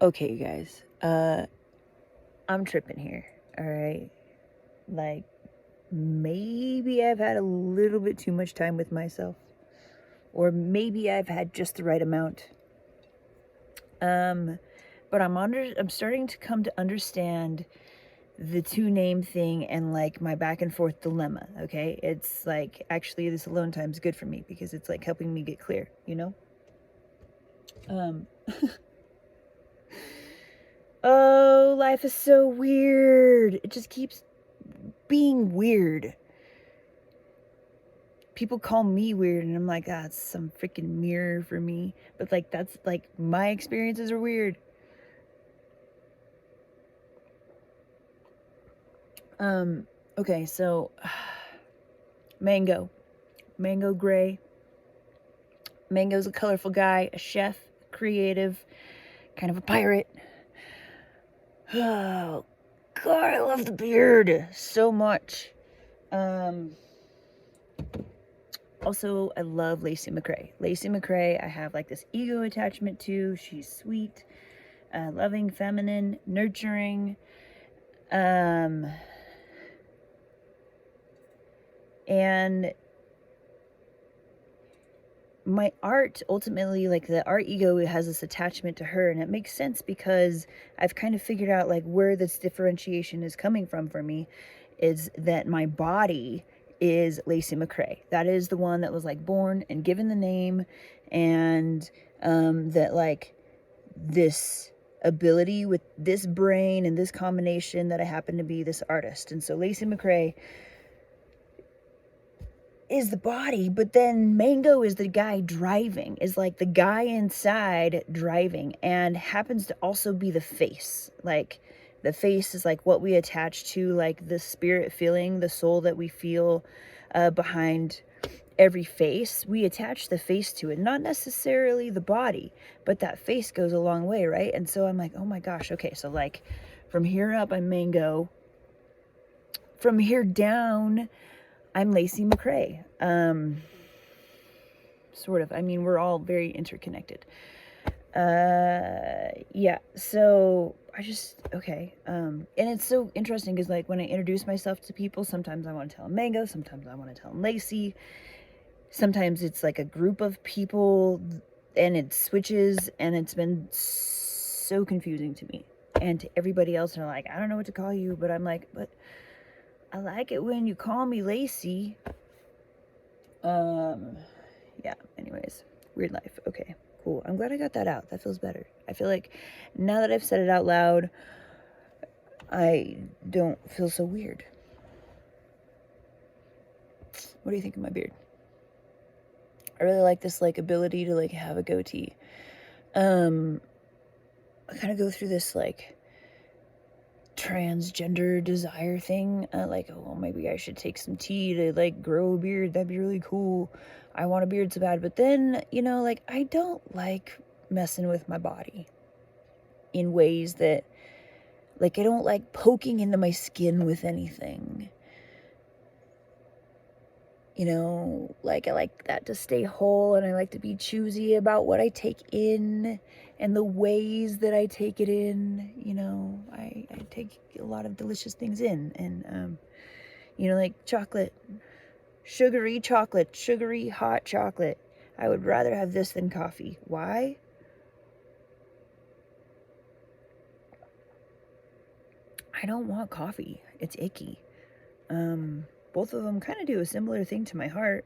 Okay, you guys. I'm tripping here. All right. Like, maybe I've had a little bit too much time with myself, or maybe I've had just the right amount. But I'm starting to come to understand the two name thing and like my back and forth dilemma. Okay, it's like actually this alone time is good for me because it's like helping me get clear. Um. Oh, life is so weird. It just keeps being weird. People call me weird, and I'm like, it's some freaking mirror for me. But like, that's like my experiences are weird. Okay, so Mango Gray. Mango's a colorful guy, a chef, creative, kind of a pirate. Oh God, I love the beard so much. Also, I love Laci McCrae. Laci McCrae, I have like this ego attachment to. She's sweet, loving, feminine, nurturing. And my art, ultimately, like the art ego has this attachment to her, and it makes sense because I've kind of figured out like where this differentiation is coming from for me is that my body is Laci McCrae. That is the one that was like born and given the name, and that like this ability with this brain and this combination that I happen to be this artist. And so Laci McCrae is the body, but then Mango is the guy driving, is like the guy inside driving, and happens to also be the face. Like the face is like what we attach to, like the spirit feeling, the soul that we feel behind every face. We attach the face to it, not necessarily the body, but that face goes a long way, right? And so I'm like, oh my gosh, okay, so like from here up I'm Mango, from here down I'm Laci McCrae. Sort of. I mean, we're all very interconnected. Yeah. So I just okay. And it's so interesting because like when I introduce myself to people, sometimes I want to tell them Mango, sometimes I want to tell them Laci. Sometimes it's like a group of people, and it switches, and it's been so confusing to me and to everybody else. And they're like, I don't know what to call you, but I'm like, but I like it when you call me Laci. Yeah, anyways, weird life. Okay, cool. I'm glad I got that out. That feels better. I feel like now that I've said it out loud, I don't feel so weird. What do you think of my beard? I really like this like ability to like have a goatee. I kind of go through this like transgender desire thing. Like, oh, maybe I should take some tea to like grow a beard. That'd be really cool. I want a beard so bad. But then, like I don't like messing with my body in ways that, like, I don't like poking into my skin with anything. Like I like that to stay whole, and I like to be choosy about what I take in and the ways that I take it in. I take a lot of delicious things in, and like chocolate, sugary hot chocolate. I would rather have this than coffee. Why? I don't want coffee. It's icky. Both of them kind of do a similar thing to my heart.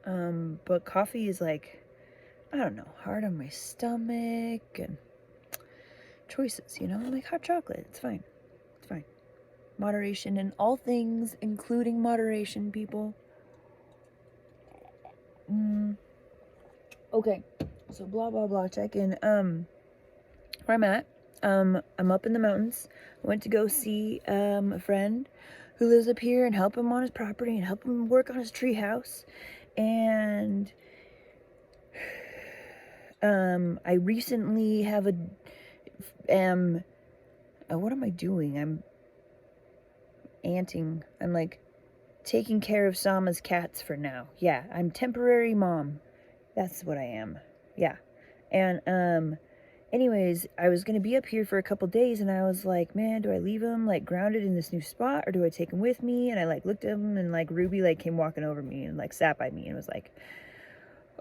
But coffee is like, I don't know, hard on my stomach, and choices, like hot chocolate. It's fine. It's fine. Moderation in all things, including moderation, people. Okay. So blah blah blah. Check in. Where I'm at. I'm up in the mountains. I went to go see a friend who lives up here and help him on his property and help him work on his tree house. And I recently have what am I doing? I'm anting. I'm like taking care of Sama's cats for now. Yeah, I'm temporary mom. That's what I am. Yeah. And anyways, I was going to be up here for a couple days, and I was like, man, do I leave him like grounded in this new spot, or do I take him with me? And I like looked at him, and like Ruby like came walking over me and like sat by me and was like,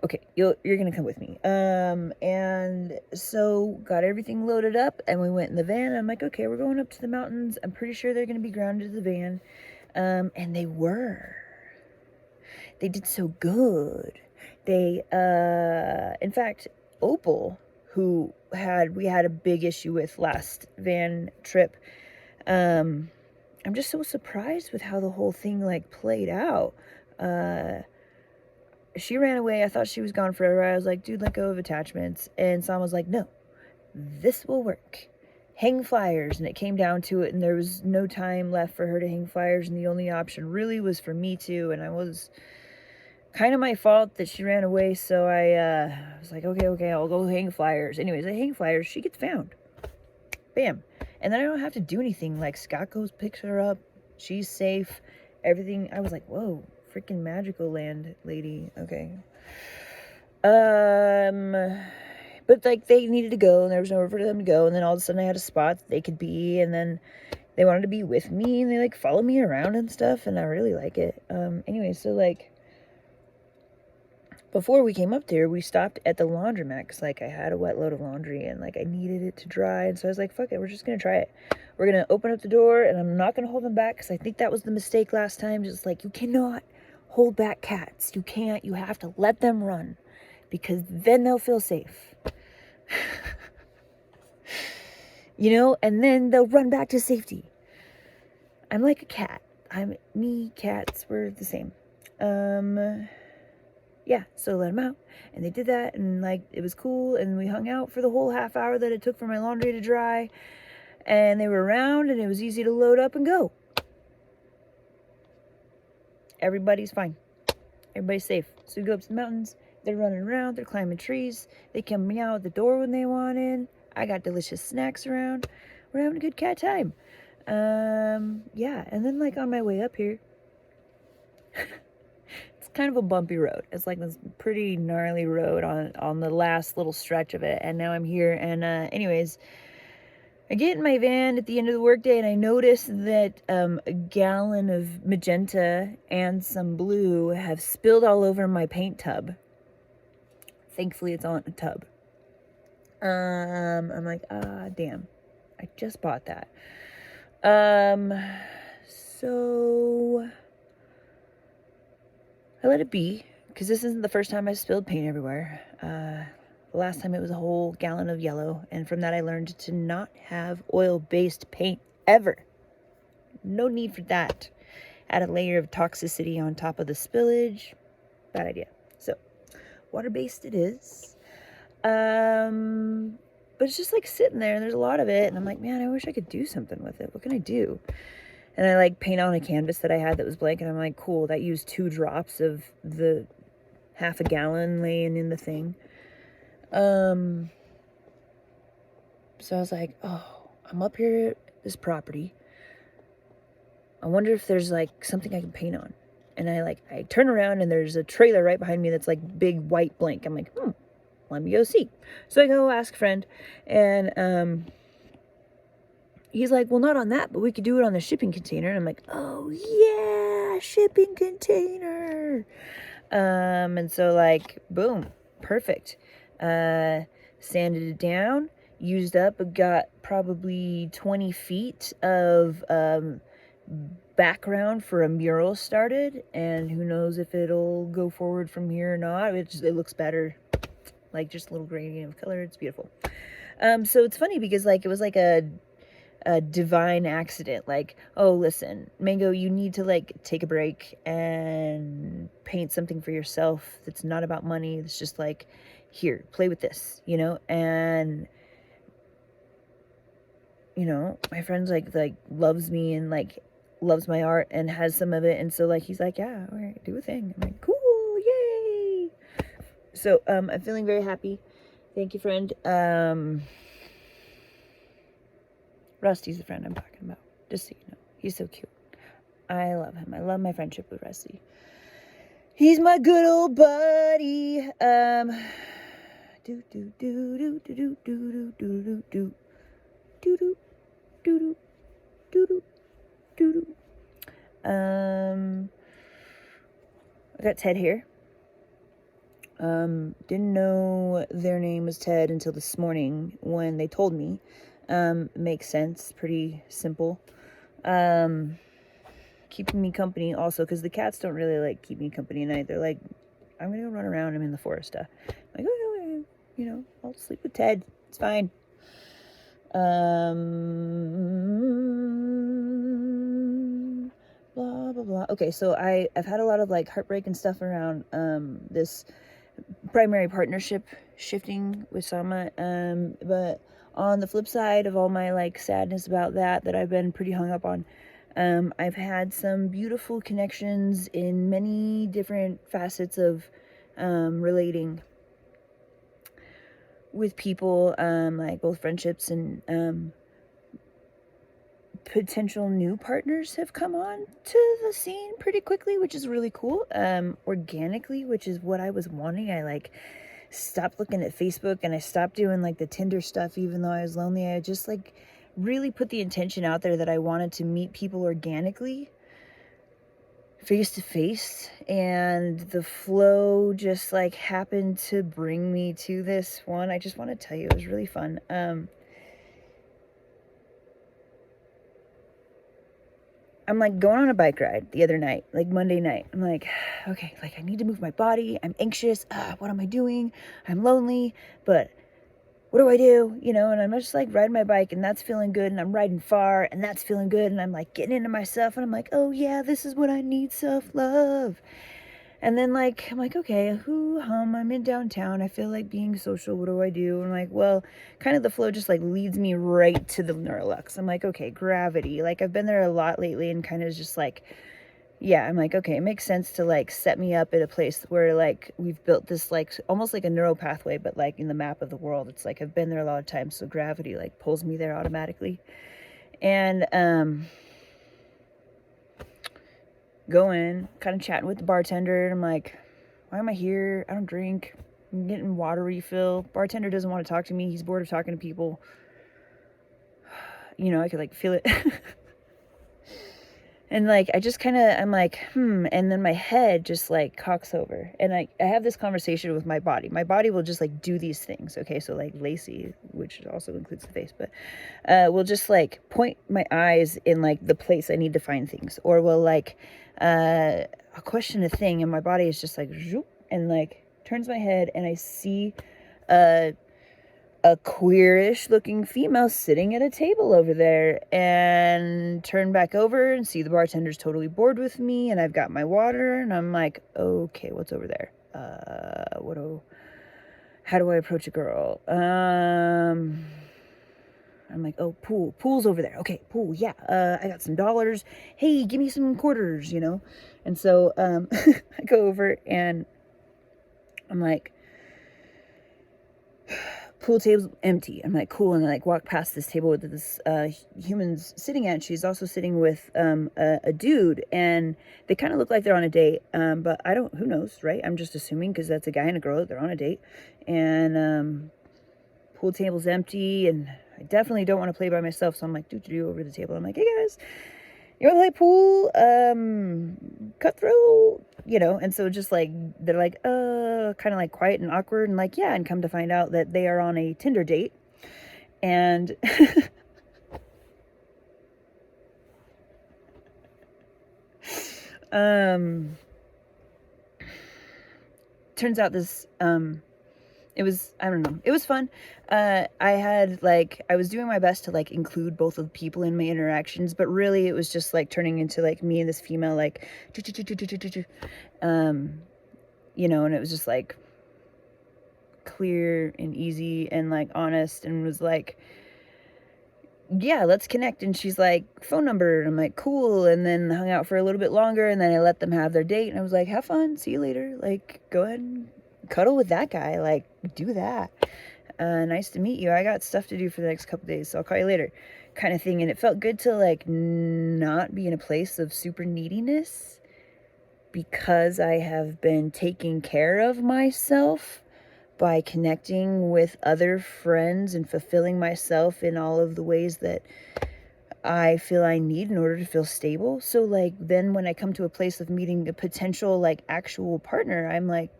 okay, you're gonna come with me. And so got everything loaded up, and we went in the van. And I'm like, okay, we're going up to the mountains. I'm pretty sure they're gonna be grounded to the van. And they were. They did so good. They, in fact, Opal, who we had a big issue with last van trip. I'm just so surprised with how the whole thing like played out. She ran away. I thought she was gone forever. I was like, dude, let go of attachments. And Sam was like, no, this will work. Hang flyers. And it came down to it, and there was no time left for her to hang flyers, and the only option really was for me to. And I was kind of my fault that she ran away, so I was like, okay, I'll go hang flyers. Anyways, I hang flyers. She gets found. Bam. And then I don't have to do anything. Like, Scott goes, picks her up. She's safe. Everything. I was like, whoa. Freaking magical land, lady. Okay. But like they needed to go, and there was nowhere for them to go, and then all of a sudden I had a spot that they could be, and then they wanted to be with me, and they like follow me around and stuff, and I really like it. Anyway, so like before we came up there, we stopped at the laundromat because like I had a wet load of laundry and like I needed it to dry, and so I was like, fuck it, we're just gonna try it. We're gonna open up the door, and I'm not gonna hold them back because I think that was the mistake last time. Just like, you cannot hold back cats. You can't. You have to let them run, because then they'll feel safe. You know, and then they'll run back to safety. I'm like a cat. Cats, we're the same. Yeah, so let them out, and they did that, and like it was cool, and we hung out for the whole half hour that it took for my laundry to dry, and they were around, and it was easy to load up and go. Everybody's fine. Everybody's safe. So we go up to the mountains. They're running around. They're climbing trees. They come out the door when they want in. I got delicious snacks around. We're having a good cat time. Yeah. And then like on my way up here, it's kind of a bumpy road. It's like this pretty gnarly road on the last little stretch of it. And now I'm here. And anyways, I get in my van at the end of the workday, and I notice that a gallon of magenta and some blue have spilled all over my paint tub. Thankfully, it's on a tub. I'm like, damn. I just bought that. So I let it be, because this isn't the first time I've spilled paint everywhere. The last time it was a whole gallon of yellow, and from that I learned to not have oil-based paint ever. No need for that. Add a layer of toxicity on top of the spillage. Bad idea. So, water-based it is. But it's just like sitting there, and there's a lot of it, and I'm like, man, I wish I could do something with it. What can I do? And I like paint on a canvas that I had that was blank, and I'm like, cool, that used 2 drops of the half a gallon laying in the thing. So I was like, oh, I'm up here at this property. I wonder if there's like something I can paint on. And I turn around, and there's a trailer right behind me that's like big white blank. I'm like, let me go see. So I go ask a friend, and he's like, well, not on that, but we could do it on the shipping container. And I'm like, oh yeah, shipping container. And so like, boom, perfect. Sanded it down, used up, got probably 20 feet of background for a mural started, and who knows if it'll go forward from here or not. It looks better, like just a little gradient of color. It's beautiful. So it's funny because like it was like a divine accident. Like, oh, listen, Mango, you need to like take a break and paint something for yourself that's not about money. It's just like, here, play with this, you know? And you know, my friend's like loves me and like loves my art and has some of it, and so like he's like, yeah, all right, do a thing. I'm like, cool, yay. So I'm feeling very happy. Thank you, friend. Rusty's the friend I'm talking about, just so you know. He's so cute. I love him. I love my friendship with Rusty. He's my good old buddy. Do do do do do do do do do do do do do do do do. I got Ted here. Didn't know their name was Ted until this morning when they told me. Makes sense. Pretty simple. Keeping me company also, because the cats don't really like keep me company at night. They're like, I'm gonna go run around. I'm in the forest. I'm like, oh, I'll sleep with Ted. It's fine. Blah blah blah. Okay, so I've had a lot of like heartbreak and stuff around this primary partnership shifting with Sama. But on the flip side of all my like sadness about that I've been pretty hung up on, I've had some beautiful connections in many different facets of relating with people, like both friendships and potential new partners have come on to the scene pretty quickly, which is really cool. Organically, which is what I was wanting. I like stopped looking at Facebook and I stopped doing like the Tinder stuff, even though I was lonely. I just like really put the intention out there that I wanted to meet people organically, face to face, and the flow just like happened to bring me to this one. I just want to tell you, it was really fun. I'm like going on a bike ride the other night, like Monday night. I'm like, okay, like I need to move my body. I'm anxious. What am I doing? I'm lonely, but what do I do? And I'm just like riding my bike and that's feeling good. And I'm riding far and that's feeling good. And I'm like getting into myself and I'm like, oh yeah, this is what I need, self-love. And then like, I'm like, okay, I'm in downtown. I feel like being social. What do I do? And I'm like, well, kind of the flow just like leads me right to the Neuralux. I'm like, okay, gravity. Like I've been there a lot lately and kind of just like, yeah, I'm like, okay, it makes sense to like set me up at a place where like we've built this like almost like a neural pathway, but like in the map of the world. It's like I've been there a lot of times, so gravity like pulls me there automatically. And go in, kind of chatting with the bartender, and I'm like, why am I here? I don't drink. I'm getting water refill. Bartender doesn't want to talk to me. He's bored of talking to people. I could like feel it. And like, I just kind of, I'm like, and then my head just like cocks over. And I have this conversation with my body. My body will just like do these things. Okay. So like Laci, which also includes the face, but will just like point my eyes in like the place I need to find things. Or will like I'll question a thing and my body is just like, zoop, and like turns my head and I see a queerish looking female sitting at a table over there, and turn back over and see the bartender's totally bored with me and I've got my water and I'm like, okay, what's over there? How do I approach a girl? I'm like, oh, pool's over there. Okay, pool. Yeah. I got some dollars. Hey, give me some quarters, And so, I go over and I'm like, pool table's empty. I'm like, cool. And I like walk past this table with this human's sitting at. She's also sitting with a dude, and they kind of look like they're on a date. But I don't. Who knows, right? I'm just assuming because that's a guy and a girl. They're on a date, and pool table's empty, and I definitely don't want to play by myself. So I'm like, do over the table. I'm like, hey guys, you want to play pool? Cutthroat, and so just like, they're like, kind of like quiet and awkward and like, yeah, and come to find out that they are on a Tinder date. And turns out this, it was, I don't know, it was fun. I was doing my best to like include both of the people in my interactions, but really it was just like turning into like me and this female, like, and it was just like clear and easy and like honest, and was like, yeah, let's connect. And she's like, phone number. And I'm like, cool. And then hung out for a little bit longer, and then I let them have their date, and I was like, have fun, see you later, like go ahead and cuddle with that guy, like do that. Nice to meet you, I got stuff to do for the next couple days, so I'll call you later, kind of thing. And it felt good to like not be in a place of super neediness, because I have been taking care of myself by connecting with other friends and fulfilling myself in all of the ways that I feel I need in order to feel stable. So like then when I come to a place of meeting a potential like actual partner, I'm like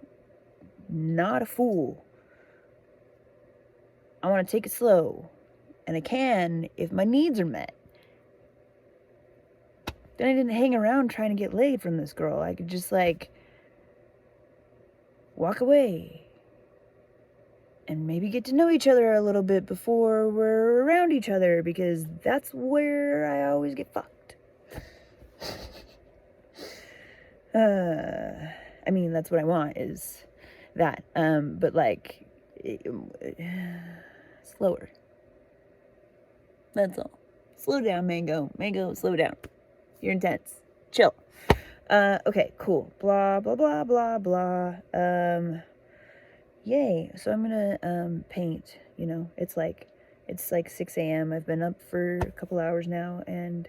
not a fool. I want to take it slow, and I can if my needs are met. Then I didn't hang around trying to get laid from this girl. I could just like walk away and maybe get to know each other a little bit before we're around each other, because that's where I always get fucked. I mean, that's what I want, is that. But like, slower. That's all. Slow down, Mango. Mango, slow down. You're intense. Chill. Okay, cool. Blah, blah, blah, blah, blah. Yay. So I'm gonna, paint, you know, it's like 6 a.m. I've been up for a couple hours now, and,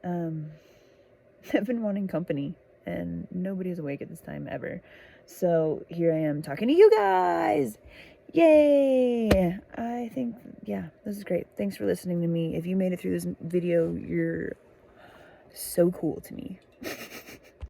I've been wanting company, and nobody's awake at this time ever. So here I am talking to you guys. Yay! I think, yeah, this is great. Thanks for listening to me. If you made it through this video, you're so cool to me.